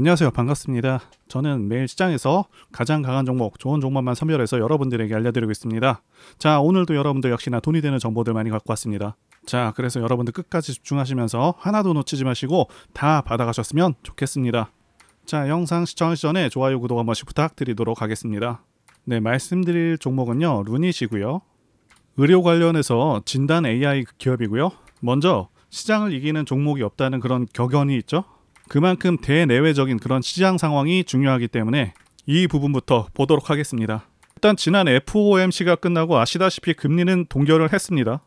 안녕하세요. 반갑습니다. 저는 매일 시장에서 가장 강한 종목, 좋은 종목만 선별해서 여러분들에게 알려드리고 있습니다. 자, 오늘도 여러분들 역시나 돈이 되는 정보들 많이 갖고 왔습니다. 자, 그래서 여러분들 끝까지 집중하시면서 하나도 놓치지 마시고 다 받아가셨으면 좋겠습니다. 자, 영상 시청하기 전에 좋아요, 구독 한 번씩 부탁드리도록 하겠습니다. 네, 말씀드릴 종목은요, 루닛이고요. 의료 관련해서 진단 AI 기업이고요. 먼저 시장을 이기는 종목이 없다는 그런 격언이 있죠. 그만큼 대내외적인 그런 시장 상황이 중요하기 때문에 이 부분부터 보도록 하겠습니다. 일단 지난 FOMC가 끝나고 아시다시피 금리는 동결을 했습니다.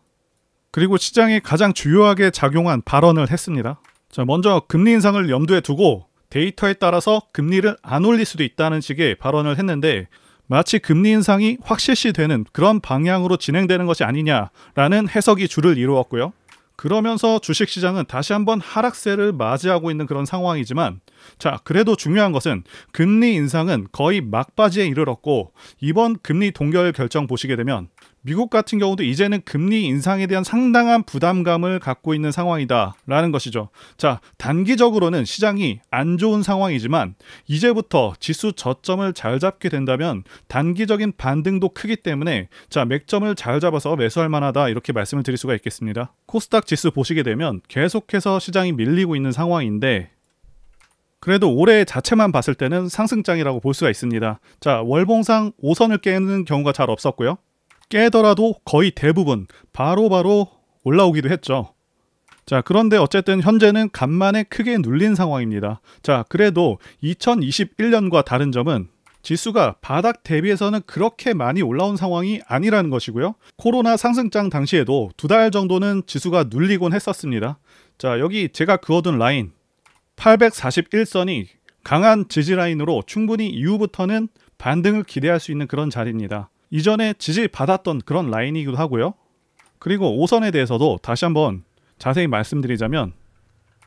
그리고 시장에 가장 주요하게 작용한 발언을 했습니다. 자, 먼저 금리 인상을 염두에 두고 데이터에 따라서 금리를 안 올릴 수도 있다는 식의 발언을 했는데, 마치 금리 인상이 확실시되는 그런 방향으로 진행되는 것이 아니냐라는 해석이 주를 이루었고요. 그러면서 주식시장은 다시 한번 하락세를 맞이하고 있는 그런 상황이지만, 자, 그래도 중요한 것은 금리 인상은 거의 막바지에 이르렀고, 이번 금리 동결 결정 보시게 되면 미국 같은 경우도 이제는 금리 인상에 대한 상당한 부담감을 갖고 있는 상황이다 라는 것이죠. 자, 단기적으로는 시장이 안 좋은 상황이지만 이제부터 지수 저점을 잘 잡게 된다면 단기적인 반등도 크기 때문에, 자, 맥점을 잘 잡아서 매수할 만하다, 이렇게 말씀을 드릴 수가 있겠습니다. 코스닥 지수 보시게 되면 계속해서 시장이 밀리고 있는 상황인데, 그래도 올해 자체만 봤을 때는 상승장이라고 볼 수가 있습니다. 자, 월봉상 5선을 깨는 경우가 잘 없었고요. 깨더라도 거의 대부분 바로바로 올라오기도 했죠. 자, 그런데 어쨌든 현재는 간만에 크게 눌린 상황입니다. 자, 그래도 2021년과 다른 점은 지수가 바닥 대비해서는 그렇게 많이 올라온 상황이 아니라는 것이고요. 코로나 상승장 당시에도 2달 정도는 지수가 눌리곤 했었습니다. 자, 여기 제가 그어둔 라인 841선이 강한 지지 라인으로 충분히 이후부터는 반등을 기대할 수 있는 그런 자리입니다. 이전에 지지받았던 그런 라인이기도 하고요. 그리고 5선에 대해서도 다시 한번 자세히 말씀드리자면,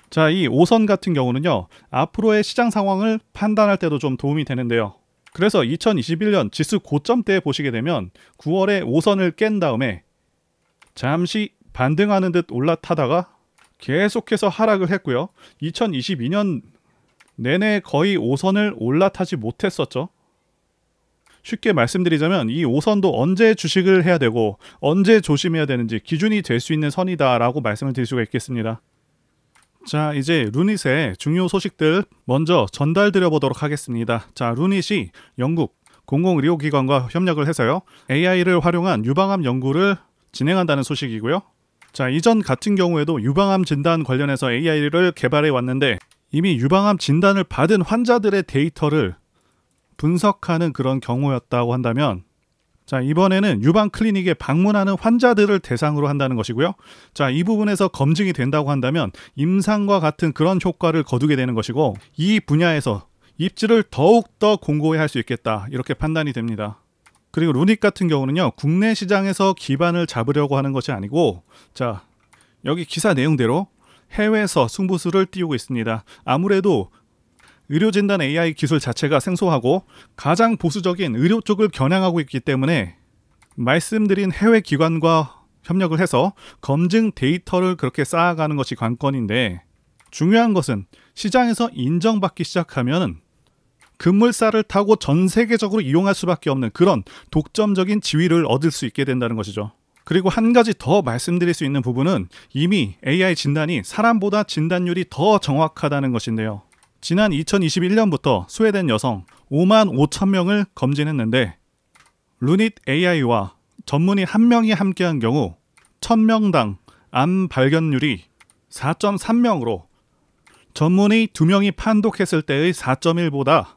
자, 이 5선 같은 경우는요, 앞으로의 시장 상황을 판단할 때도 좀 도움이 되는데요. 그래서 2021년 지수 고점 때 보시게 되면 9월에 5선을 깬 다음에 잠시 반등하는 듯 올라타다가 계속해서 하락을 했고요. 2022년 내내 거의 5선을 올라타지 못했었죠. 쉽게 말씀드리자면 이 5선도 언제 주식을 해야 되고 언제 조심해야 되는지 기준이 될 수 있는 선이다 라고 말씀을 드릴 수가 있겠습니다. 자, 이제 루닛의 중요 소식들 먼저 전달드려 보도록 하겠습니다. 자, 루닛이 영국 공공의료기관과 협력을 해서요, AI를 활용한 유방암 연구를 진행한다는 소식이고요. 자, 이전 같은 경우에도 유방암 진단 관련해서 AI를 개발해 왔는데, 이미 유방암 진단을 받은 환자들의 데이터를 분석하는 그런 경우였다고 한다면, 자, 이번에는 유방 클리닉에 방문하는 환자들을 대상으로 한다는 것이고요. 자, 이 부분에서 검증이 된다고 한다면 임상과 같은 그런 효과를 거두게 되는 것이고, 이 분야에서 입지를 더욱더 공고히 할 수 있겠다, 이렇게 판단이 됩니다. 그리고 루닛 같은 경우는요, 국내 시장에서 기반을 잡으려고 하는 것이 아니고, 자, 여기 기사 내용대로 해외에서 승부수를 띄우고 있습니다. 아무래도 의료진단 AI 기술 자체가 생소하고 가장 보수적인 의료 쪽을 겨냥하고 있기 때문에 말씀드린 해외 기관과 협력을 해서 검증 데이터를 그렇게 쌓아가는 것이 관건인데, 중요한 것은 시장에서 인정받기 시작하면 급물살을 타고 전 세계적으로 이용할 수밖에 없는 그런 독점적인 지위를 얻을 수 있게 된다는 것이죠. 그리고 한 가지 더 말씀드릴 수 있는 부분은 이미 AI 진단이 사람보다 진단율이 더 정확하다는 것인데요. 지난 2021년부터 스웨덴 여성 5만 5천 명을 검진했는데, 루닛 AI와 전문의 1명이 함께한 경우 1000명당 암 발견율이 4.3명으로 전문의 2명이 판독했을 때의 4.1보다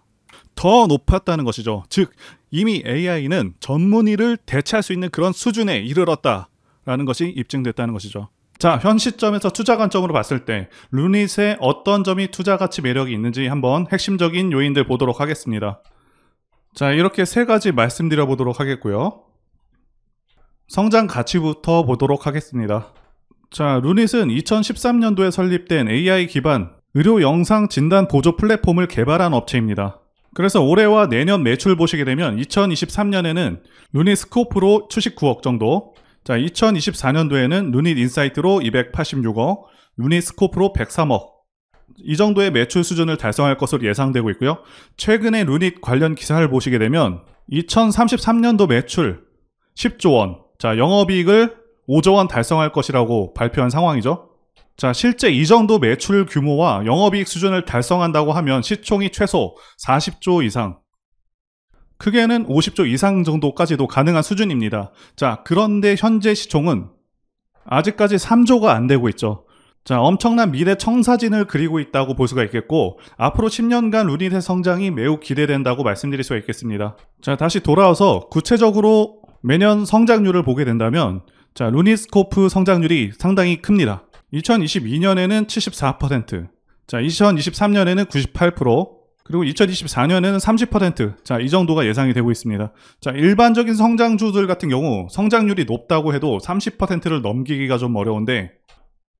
더 높았다는 것이죠. 즉, 이미 AI는 전문의를 대체할 수 있는 그런 수준에 이르렀다라는 것이 입증됐다는 것이죠. 자, 현 시점에서 투자 관점으로 봤을 때 루닛의 어떤 점이 투자 가치 매력이 있는지 한번 핵심적인 요인들 보도록 하겠습니다. 자, 이렇게 3가지 말씀드려 보도록 하겠고요. 성장 가치부터 보도록 하겠습니다. 자, 루닛은 2013년도에 설립된 AI 기반 의료 영상 진단 보조 플랫폼을 개발한 업체입니다. 그래서 올해와 내년 매출 보시게 되면 2023년에는 루닛 스코프로 추식 9억 정도, 자, 2024년도에는 루닛 인사이트로 286억, 루닛 스코프로 103억, 이 정도의 매출 수준을 달성할 것으로 예상되고 있고요. 최근에 루닛 관련 기사를 보시게 되면 2033년도 매출 10조 원, 자, 영업이익을 5조 원 달성할 것이라고 발표한 상황이죠. 자, 실제 이 정도 매출 규모와 영업이익 수준을 달성한다고 하면 시총이 최소 40조 이상, 크게는 50조 이상 정도까지도 가능한 수준입니다. 자, 그런데 현재 시총은 아직까지 3조가 안 되고 있죠. 자, 엄청난 미래 청사진을 그리고 있다고 볼 수가 있겠고, 앞으로 10년간 루닛의 성장이 매우 기대된다고 말씀드릴 수가 있겠습니다. 자, 다시 돌아와서 구체적으로 매년 성장률을 보게 된다면, 자, 루닛스코프 성장률이 상당히 큽니다. 2022년에는 74%, 자, 2023년에는 98%, 그리고 2024년에는 30%, 자, 이 정도가 예상이 되고 있습니다. 자, 일반적인 성장주들 같은 경우 성장률이 높다고 해도 30%를 넘기기가 좀 어려운데,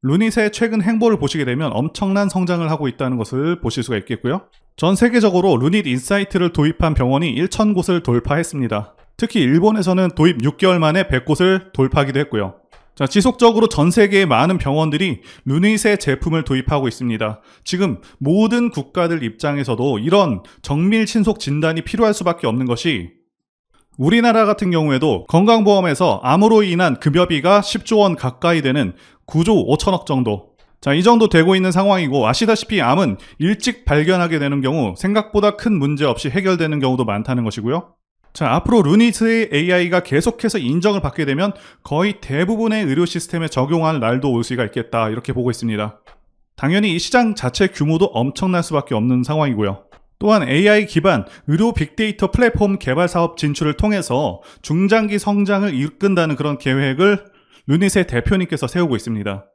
루닛의 최근 행보를 보시게 되면 엄청난 성장을 하고 있다는 것을 보실 수가 있겠고요. 전 세계적으로 루닛 인사이트를 도입한 병원이 1,000곳을 돌파했습니다. 특히 일본에서는 도입 6개월 만에 100곳을 돌파하기도 했고요. 자, 지속적으로 전 세계의 많은 병원들이 루닛의 제품을 도입하고 있습니다. 지금 모든 국가들 입장에서도 이런 정밀 신속 진단이 필요할 수밖에 없는 것이, 우리나라 같은 경우에도 건강보험에서 암으로 인한 급여비가 10조 원 가까이 되는 9조 5천억 정도, 자, 이 정도 되고 있는 상황이고, 아시다시피 암은 일찍 발견하게 되는 경우 생각보다 큰 문제 없이 해결되는 경우도 많다는 것이고요. 자, 앞으로 루닛의 AI가 계속해서 인정을 받게 되면 거의 대부분의 의료 시스템에 적용할 날도 올 수가 있겠다, 이렇게 보고 있습니다. 당연히 이 시장 자체 규모도 엄청날 수밖에 없는 상황이고요. 또한 AI 기반 의료 빅데이터 플랫폼 개발 사업 진출을 통해서 중장기 성장을 이끈다는 그런 계획을 루닛의 대표님께서 세우고 있습니다.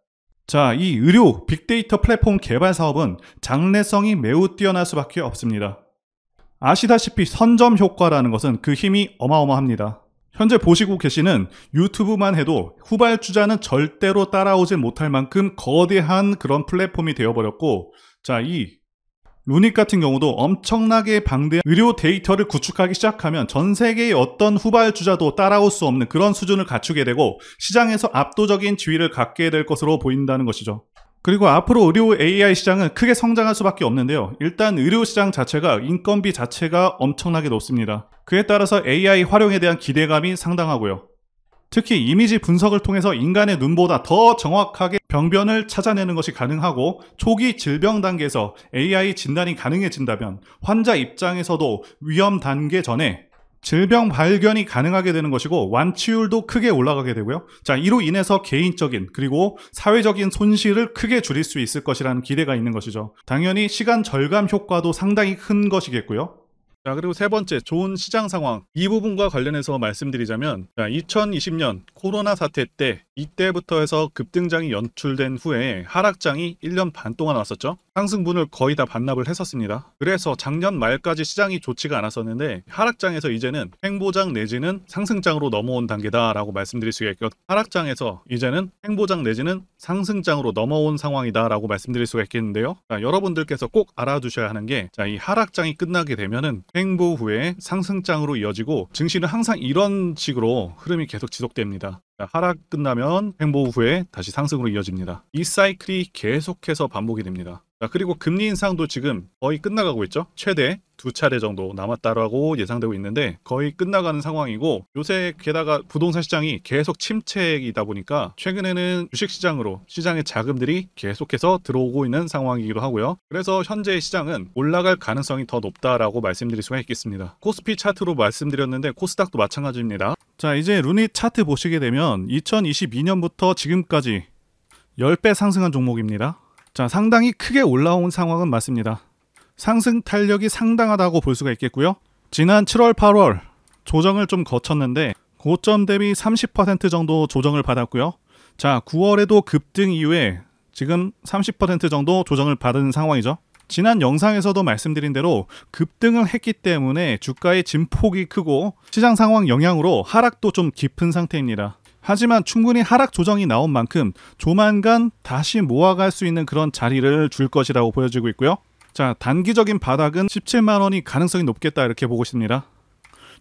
자, 이 의료 빅데이터 플랫폼 개발 사업은 장래성이 매우 뛰어날 수밖에 없습니다. 아시다시피 선점 효과라는 것은 그 힘이 어마어마합니다. 현재 보시고 계시는 유튜브만 해도 후발주자는 절대로 따라오지 못할 만큼 거대한 그런 플랫폼이 되어버렸고, 자, 이 루닛 같은 경우도 엄청나게 방대한 의료 데이터를 구축하기 시작하면 전 세계의 어떤 후발주자도 따라올 수 없는 그런 수준을 갖추게 되고, 시장에서 압도적인 지위를 갖게 될 것으로 보인다는 것이죠. 그리고 앞으로 의료 AI 시장은 크게 성장할 수밖에 없는데요. 일단 의료 시장 자체가 인건비 자체가 엄청나게 높습니다. 그에 따라서 AI 활용에 대한 기대감이 상당하고요. 특히 이미지 분석을 통해서 인간의 눈보다 더 정확하게 병변을 찾아내는 것이 가능하고, 초기 질병 단계에서 AI 진단이 가능해진다면 환자 입장에서도 위험 단계 전에 질병 발견이 가능하게 되는 것이고, 완치율도 크게 올라가게 되고요. 자, 이로 인해서 개인적인 그리고 사회적인 손실을 크게 줄일 수 있을 것이라는 기대가 있는 것이죠. 당연히 시간 절감 효과도 상당히 큰 것이겠고요. 자, 그리고 세 번째, 좋은 시장 상황. 이 부분과 관련해서 말씀드리자면, 자, 2020년 코로나 사태 때, 이때부터 해서 급등장이 연출된 후에 하락장이 1년 반 동안 왔었죠. 상승분을 거의 다 반납을 했었습니다. 그래서 작년 말까지 시장이 좋지가 않았었는데, 하락장에서 이제는 횡보장 내지는 상승장으로 넘어온 단계다라고 말씀드릴 수가 있고, 하락장에서 이제는 횡보장 내지는 상승장으로 넘어온 상황이다라고 말씀드릴 수가 있겠는데요. 자, 여러분들께서 꼭 알아두셔야 하는 게, 자, 이 하락장이 끝나게 되면은 횡보 후에 상승장으로 이어지고, 증시는 항상 이런 식으로 흐름이 계속 지속됩니다. 하락 끝나면 횡보 후에 다시 상승으로 이어집니다. 이 사이클이 계속해서 반복이 됩니다. 자, 그리고 금리 인상도 지금 거의 끝나가고 있죠. 최대 2차례 정도 남았다라고 예상되고 있는데 거의 끝나가는 상황이고, 요새 게다가 부동산 시장이 계속 침체이다 보니까 최근에는 주식시장으로 시장의 자금들이 계속해서 들어오고 있는 상황이기도 하고요. 그래서 현재 시장은 올라갈 가능성이 더 높다라고 말씀드릴 수가 있겠습니다. 코스피 차트로 말씀드렸는데 코스닥도 마찬가지입니다. 자, 이제 루닛 차트 보시게 되면 2022년부터 지금까지 10배 상승한 종목입니다. 자, 상당히 크게 올라온 상황은 맞습니다. 상승 탄력이 상당하다고 볼 수가 있겠고요. 지난 7월, 8월 조정을 좀 거쳤는데 고점 대비 30% 정도 조정을 받았고요. 자, 9월에도 급등 이후에 지금 30% 정도 조정을 받은 상황이죠. 지난 영상에서도 말씀드린 대로 급등을 했기 때문에 주가의 진폭이 크고 시장 상황 영향으로 하락도 좀 깊은 상태입니다. 하지만 충분히 하락 조정이 나온 만큼 조만간 다시 모아갈 수 있는 그런 자리를 줄 것이라고 보여지고 있고요. 자, 단기적인 바닥은 17만 원이 가능성이 높겠다, 이렇게 보고 있습니다.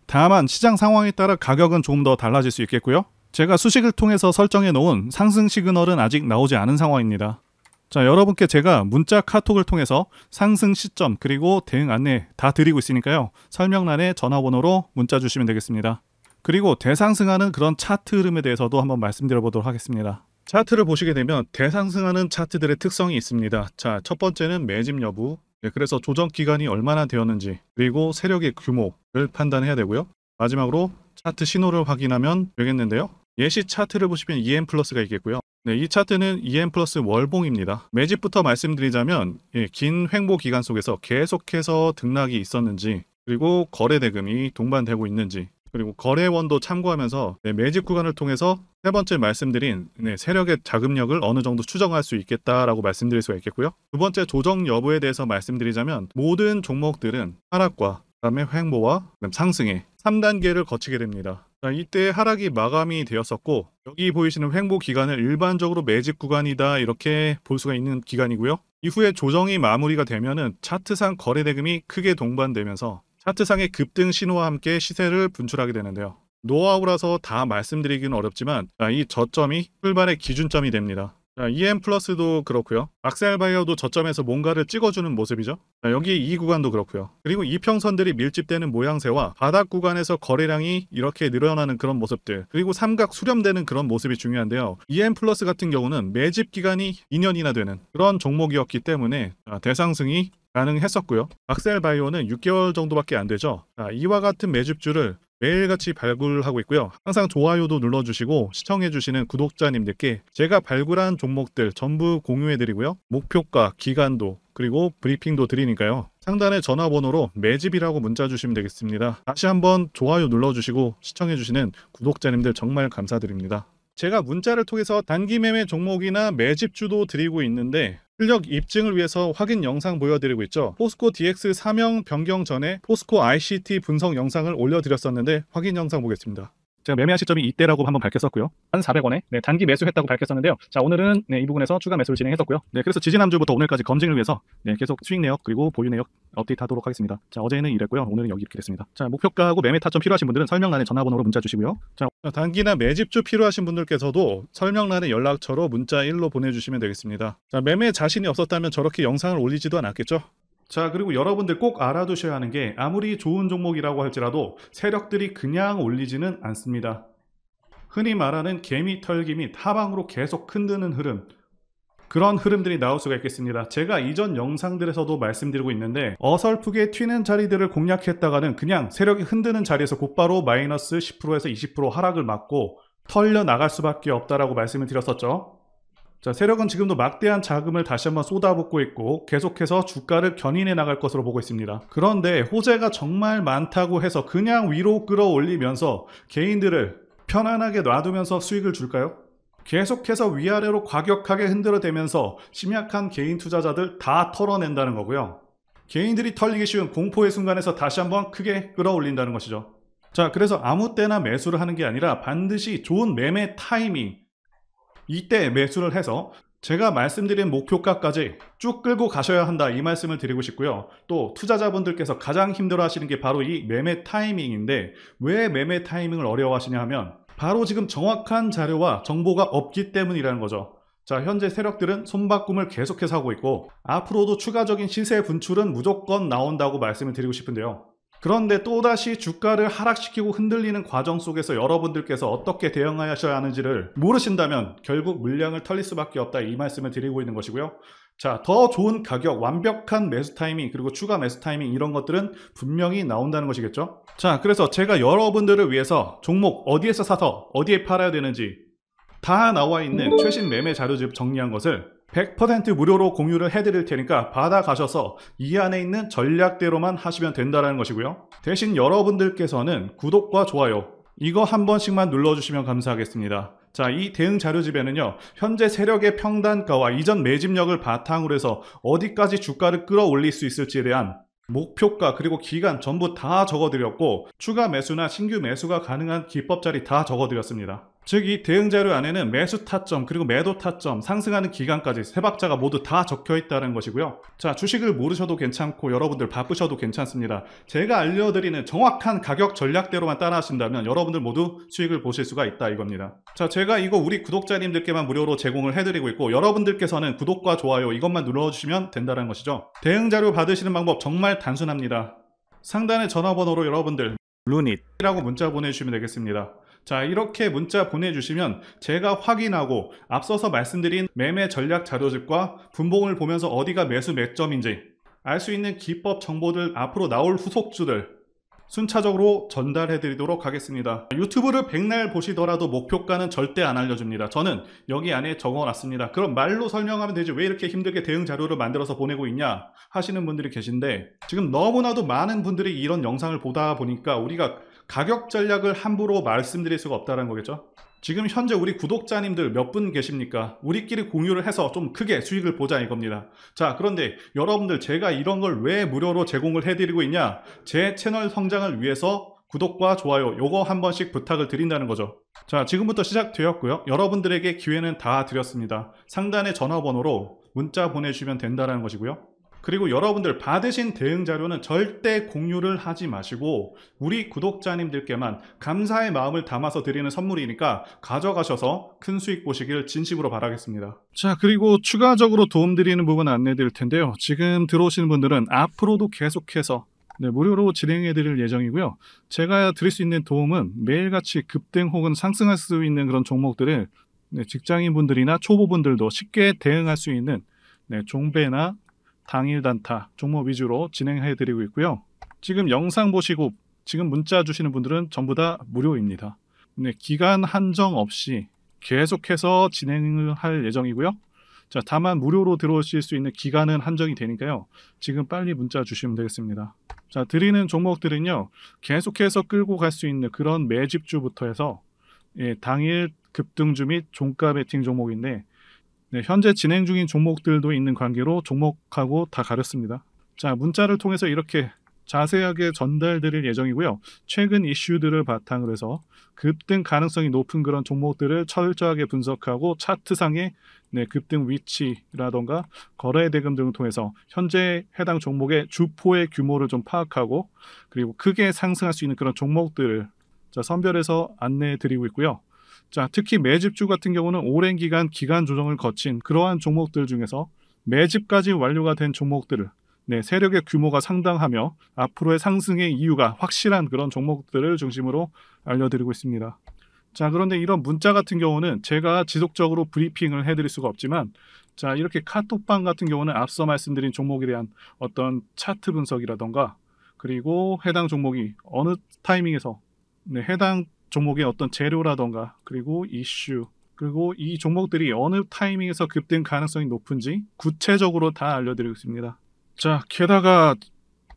다만 시장 상황에 따라 가격은 조금 더 달라질 수 있겠고요. 제가 수식을 통해서 설정해 놓은 상승 시그널은 아직 나오지 않은 상황입니다. 자, 여러분께 제가 문자 카톡을 통해서 상승 시점 그리고 대응 안내 다 드리고 있으니까요. 설명란에 전화번호로 문자 주시면 되겠습니다. 그리고 대상승하는 그런 차트 흐름에 대해서도 한번 말씀드려 보도록 하겠습니다. 차트를 보시게 되면 대상승하는 차트들의 특성이 있습니다. 자, 첫 번째는 매집 여부, 그래서 조정 기간이 얼마나 되었는지, 그리고 세력의 규모를 판단해야 되고요. 마지막으로 차트 신호를 확인하면 되겠는데요. 예시 차트를 보시면 EM 플러스가 있겠고요. 네, 이 차트는 EM 플러스 월봉입니다. 매집부터 말씀드리자면 긴 횡보 기간 속에서 계속해서 등락이 있었는지, 그리고 거래 대금이 동반되고 있는지, 그리고 거래원도 참고하면서 매집 구간을 통해서 세 번째 말씀드린 세력의 자금력을 어느 정도 추정할 수 있겠다라고 말씀드릴 수가 있겠고요. 두 번째 조정 여부에 대해서 말씀드리자면 모든 종목들은 하락과 그다음에 횡보와 그다음 상승의 3단계를 거치게 됩니다. 자, 이때 하락이 마감이 되었었고 여기 보이시는 횡보 기간을 일반적으로 매집 구간이다 이렇게 볼 수가 있는 기간이고요. 이후에 조정이 마무리가 되면은 차트상 거래 대금이 크게 동반되면서 차트상의 급등 신호와 함께 시세를 분출하게 되는데요. 노하우라서 다 말씀드리기는 어렵지만 이 저점이 출발의 기준점이 됩니다. 자, EM 플러스도 그렇고요. 악셀바이어도 저점에서 뭔가를 찍어주는 모습이죠. 자, 여기 이 구간도 그렇고요. 그리고 이평선들이 밀집되는 모양새와 바닥 구간에서 거래량이 이렇게 늘어나는 그런 모습들, 그리고 삼각 수렴되는 그런 모습이 중요한데요. EM 플러스 같은 경우는 매집 기간이 2년이나 되는 그런 종목이었기 때문에 대상승이 가능했었고요. 악셀바이오는 6개월 정도밖에 안 되죠. 자, 이와 같은 매집주를 매일같이 발굴하고 있고요. 항상 좋아요도 눌러주시고 시청해주시는 구독자님들께 제가 발굴한 종목들 전부 공유해드리고요. 목표가, 기간도 그리고 브리핑도 드리니까요. 상단에 전화번호로 매집이라고 문자 주시면 되겠습니다. 다시 한번 좋아요 눌러주시고 시청해주시는 구독자님들 정말 감사드립니다. 제가 문자를 통해서 단기 매매 종목이나 매집주도 드리고 있는데 실력 입증을 위해서 확인 영상 보여드리고 있죠. 포스코 DX 사명 변경 전에 포스코 ICT 분석 영상을 올려드렸었는데 확인 영상 보겠습니다. 제가 매매한 시점이 이때라고 한번 밝혔었고요. 1,400원에 단기 매수했다고 밝혔었는데요. 자, 오늘은 이 부분에서 추가 매수를 진행했었고요. 그래서 지지난주부터 오늘까지 검증을 위해서 계속 수익 내역 그리고 보유 내역 업데이트하도록 하겠습니다. 자, 어제는 이랬고요. 오늘은 여기 이렇게 됐습니다. 자, 목표가하고 매매 타점 필요하신 분들은 설명란에 전화번호로 문자 주시고요. 자, 단기나 매집주 필요하신 분들께서도 설명란에 연락처로 문자 1로 보내주시면 되겠습니다. 자, 매매 자신이 없었다면 저렇게 영상을 올리지도 않았겠죠. 자, 그리고 여러분들 꼭 알아두셔야 하는 게 아무리 좋은 종목이라고 할지라도 세력들이 그냥 올리지는 않습니다. 흔히 말하는 개미 털기 및 하방으로 계속 흔드는 흐름, 그런 흐름들이 나올 수가 있겠습니다. 제가 이전 영상들에서도 말씀드리고 있는데 어설프게 튀는 자리들을 공략했다가는 그냥 세력이 흔드는 자리에서 곧바로 마이너스 10%에서 20% 하락을 맞고 털려 나갈 수밖에 없다라고 말씀을 드렸었죠. 자, 세력은 지금도 막대한 자금을 다시 한번 쏟아붓고 있고 계속해서 주가를 견인해 나갈 것으로 보고 있습니다. 그런데 호재가 정말 많다고 해서 그냥 위로 끌어올리면서 개인들을 편안하게 놔두면서 수익을 줄까요? 계속해서 위아래로 과격하게 흔들어대면서 심약한 개인 투자자들 다 털어낸다는 거고요. 개인들이 털리기 쉬운 공포의 순간에서 다시 한번 크게 끌어올린다는 것이죠. 자, 그래서 아무 때나 매수를 하는 게 아니라 반드시 좋은 매매 타이밍, 이때 매수를 해서 제가 말씀드린 목표가까지 쭉 끌고 가셔야 한다 이 말씀을 드리고 싶고요. 또 투자자분들께서 가장 힘들어 하시는 게 바로 이 매매 타이밍인데 왜 매매 타이밍을 어려워하시냐 하면 바로 지금 정확한 자료와 정보가 없기 때문이라는 거죠. 자, 현재 세력들은 손바꿈을 계속해서 하고 있고 앞으로도 추가적인 시세 분출은 무조건 나온다고 말씀을 드리고 싶은데요. 그런데 또다시 주가를 하락시키고 흔들리는 과정 속에서 여러분들께서 어떻게 대응하셔야 하는지를 모르신다면 결국 물량을 털릴 수밖에 없다 이 말씀을 드리고 있는 것이고요. 자, 더 좋은 가격, 완벽한 매수 타이밍, 그리고 추가 매수 타이밍 이런 것들은 분명히 나온다는 것이겠죠. 자, 그래서 제가 여러분들을 위해서 종목 어디에서 사서 어디에 팔아야 되는지 다 나와 있는 최신 매매 자료집 정리한 것을 100% 무료로 공유를 해드릴 테니까 받아가셔서 이 안에 있는 전략대로만 하시면 된다는 것이고요. 대신 여러분들께서는 구독과 좋아요 이거 한 번씩만 눌러주시면 감사하겠습니다. 자, 이 대응 자료집에는요, 현재 세력의 평단가와 이전 매집력을 바탕으로 해서 어디까지 주가를 끌어올릴 수 있을지에 대한 목표가 그리고 기간 전부 다 적어드렸고 추가 매수나 신규 매수가 가능한 기법 자리 다 적어드렸습니다. 즉 이 대응 자료 안에는 매수 타점 그리고 매도 타점 상승하는 기간까지 세 박자가 모두 다 적혀 있다는 것이고요. 자, 주식을 모르셔도 괜찮고 여러분들 바쁘셔도 괜찮습니다. 제가 알려드리는 정확한 가격 전략대로만 따라하신다면 여러분들 모두 수익을 보실 수가 있다 이겁니다. 자, 제가 이거 우리 구독자님들께만 무료로 제공을 해드리고 있고 여러분들께서는 구독과 좋아요 이것만 눌러주시면 된다는 것이죠. 대응 자료 받으시는 방법 정말 단순합니다. 상단의 전화번호로 여러분들 루닛이라고 문자 보내주시면 되겠습니다. 자, 이렇게 문자 보내주시면 제가 확인하고 앞서서 말씀드린 매매 전략 자료집과 분봉을 보면서 어디가 매수 매점인지 알 수 있는 기법 정보들 앞으로 나올 후속주들 순차적으로 전달해 드리도록 하겠습니다. 유튜브를 백날 보시더라도 목표가는 절대 안 알려줍니다. 저는 여기 안에 적어놨습니다. 그럼 말로 설명하면 되지 왜 이렇게 힘들게 대응 자료를 만들어서 보내고 있냐 하시는 분들이 계신데 지금 너무나도 많은 분들이 이런 영상을 보다 보니까 우리가 가격 전략을 함부로 말씀드릴 수가 없다는 거겠죠. 지금 현재 우리 구독자님들 몇 분 계십니까? 우리끼리 공유를 해서 좀 크게 수익을 보자 이겁니다. 자, 그런데 여러분들 제가 이런 걸 왜 무료로 제공을 해드리고 있냐? 제 채널 성장을 위해서 구독과 좋아요 요거 한 번씩 부탁을 드린다는 거죠. 자, 지금부터 시작되었고요. 여러분들에게 기회는 다 드렸습니다. 상단의 전화번호로 문자 보내주시면 된다는 것이고요. 그리고 여러분들 받으신 대응 자료는 절대 공유를 하지 마시고 우리 구독자님들께만 감사의 마음을 담아서 드리는 선물이니까 가져가셔서 큰 수익 보시길 진심으로 바라겠습니다. 자, 그리고 추가적으로 도움드리는 부분 안내 드릴 텐데요. 지금 들어오시는 분들은 앞으로도 계속해서 무료로 진행해 드릴 예정이고요. 제가 드릴 수 있는 도움은 매일같이 급등 혹은 상승할 수 있는 그런 종목들을 직장인분들이나 초보분들도 쉽게 대응할 수 있는 종배나 당일 단타 종목 위주로 진행해 드리고 있고요. 지금 영상 보시고 지금 문자 주시는 분들은 전부 다 무료입니다. 기간 한정 없이 계속해서 진행을 할 예정이고요. 자, 다만 무료로 들어오실 수 있는 기간은 한정이 되니까요. 지금 빨리 문자 주시면 되겠습니다. 자, 드리는 종목들은요. 계속해서 끌고 갈 수 있는 그런 매집주부터 해서 당일 급등주 및 종가 베팅 종목인데 현재 진행 중인 종목들도 있는 관계로 종목하고 다 가렸습니다. 자, 문자를 통해서 이렇게 자세하게 전달드릴 예정이고요. 최근 이슈들을 바탕으로 해서 급등 가능성이 높은 그런 종목들을 철저하게 분석하고 차트상의 급등 위치라던가 거래 대금 등을 통해서 현재 해당 종목의 주포의 규모를 좀 파악하고 그리고 크게 상승할 수 있는 그런 종목들을 선별해서 안내해 드리고 있고요. 자, 특히 매집주 같은 경우는 오랜 기간 조정을 거친 그러한 종목들 중에서 매집까지 완료가 된 종목들을 세력의 규모가 상당하며 앞으로의 상승의 이유가 확실한 그런 종목들을 중심으로 알려드리고 있습니다. 자, 그런데 이런 문자 같은 경우는 제가 지속적으로 브리핑을 해드릴 수가 없지만 자, 이렇게 카톡방 같은 경우는 앞서 말씀드린 종목에 대한 어떤 차트 분석이라던가 그리고 해당 종목이 어느 타이밍에서 해당 종목의 어떤 재료라던가 그리고 이슈 그리고 이 종목들이 어느 타이밍에서 급등 가능성이 높은지 구체적으로 다 알려드리고 있습니다. 자, 게다가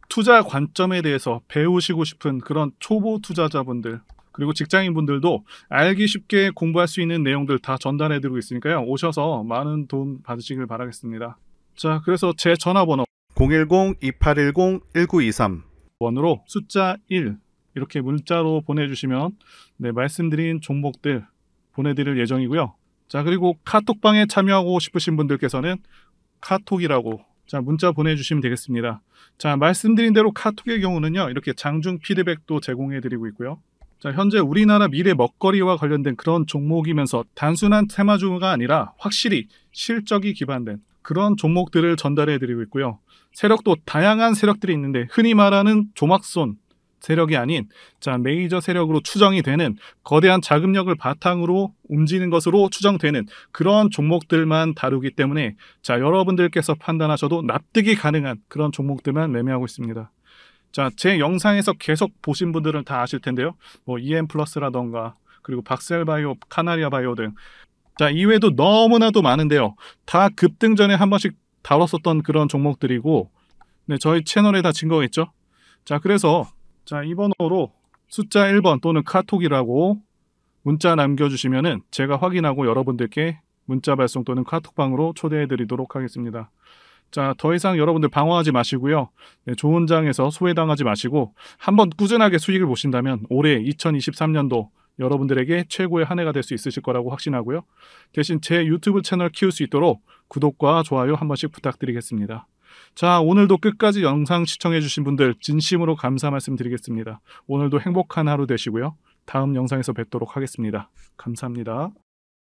투자 관점에 대해서 배우시고 싶은 그런 초보 투자자분들 그리고 직장인분들도 알기 쉽게 공부할 수 있는 내용들 다 전달해드리고 있으니까요. 오셔서 많은 도움 받으시길 바라겠습니다. 자, 그래서 제 전화번호 010-2810-1923 번호로 숫자 1 이렇게 문자로 보내주시면 말씀드린 종목들 보내드릴 예정이고요. 자, 그리고 카톡방에 참여하고 싶으신 분들께서는 카톡이라고 문자 보내주시면 되겠습니다. 자, 말씀드린 대로 카톡의 경우는요. 이렇게 장중 피드백도 제공해드리고 있고요. 자, 현재 우리나라 미래 먹거리와 관련된 그런 종목이면서 단순한 테마주가 아니라 확실히 실적이 기반된 그런 종목들을 전달해드리고 있고요. 세력도 다양한 세력들이 있는데 흔히 말하는 조막손 세력이 아닌 메이저 세력으로 추정이 되는 거대한 자금력을 바탕으로 움직이는 것으로 추정되는 그런 종목들만 다루기 때문에 여러분들께서 판단하셔도 납득이 가능한 그런 종목들만 매매하고 있습니다. 자, 제 영상에서 계속 보신 분들은 다 아실 텐데요. EM플러스라던가 그리고 박셀바이오, 카나리아바이오 등 이외에도 너무나도 많은데요. 다 급등 전에 한 번씩 다뤘었던 그런 종목들이고 저희 채널에 다 증거가 있죠. 자, 그래서 이 번호로 숫자 1번 또는 카톡이라고 문자 남겨주시면은 제가 확인하고 여러분들께 문자 발송 또는 카톡방으로 초대해 드리도록 하겠습니다. 자, 더 이상 여러분들 방황하지 마시고요. 좋은 장에서 소외당하지 마시고 한번 꾸준하게 수익을 보신다면 올해 2023년도 여러분들에게 최고의 한 해가 될 수 있으실 거라고 확신하고요. 대신 제 유튜브 채널 키울 수 있도록 구독과 좋아요 한 번씩 부탁드리겠습니다. 자, 오늘도 끝까지 영상 시청해주신 분들 진심으로 감사 말씀드리겠습니다. 오늘도 행복한 하루 되시고요. 다음 영상에서 뵙도록 하겠습니다. 감사합니다.